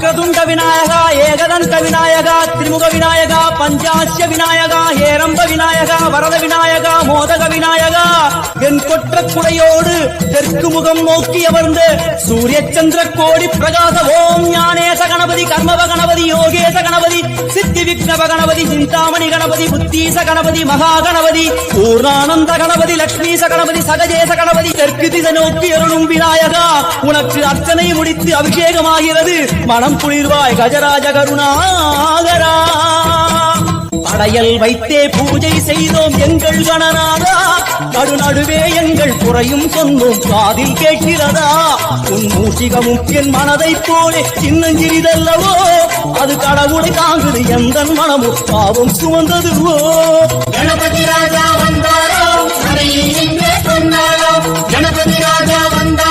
வக்ரதுண்ட விநாயகா ஏகதந்த விநாயகா திரிமுக விநாயகா பஞ்சாட்ச விநாயகா ஹேரம்ப விநாயகா வரத விநாயகா மோதக விநாயகா என் கொற்ற குடையோடு தெற்கு முகம் நோக்கி அமர்ந்து சூரிய சந்திர கோடி பிரகாச ஓம் ஞானேச கணபதி கர்மவ கணபதி யோகேச கணபதி சித்தி விக்னவ கணபதி சிந்தாமணி கணபதி புத்தீச கணபதி மகா கணபதி பூர்ணானந்த கணபதி லட்சுமீச கணபதி சகஜேச கணபதி தெற்கு திசை நோக்கி அருளும் விநாயகா உனக்கு அர்ச்சனை முடித்து அபிஷேகமாகிறது மனம் குளிர்வாய் கஜராஜ கருணாகரா படையல் வைத்தே பூஜை செய்தோம் எங்கள் கணநாதா நடுநடுவே எங்கள் குறையும் சொன்னோம் காதில் கேட்கிறதா உன் மூஷிகமும் என் மனதை போலே சின்னஞ்சிறிதல்லவோ அது கடவுளை தாங்குது எந்த மனமும் பாவம் சுமந்ததுவோ கணபதி ராஜா வந்தாரோ சொன்னாரோ கணபதி ராஜா வந்தாரோ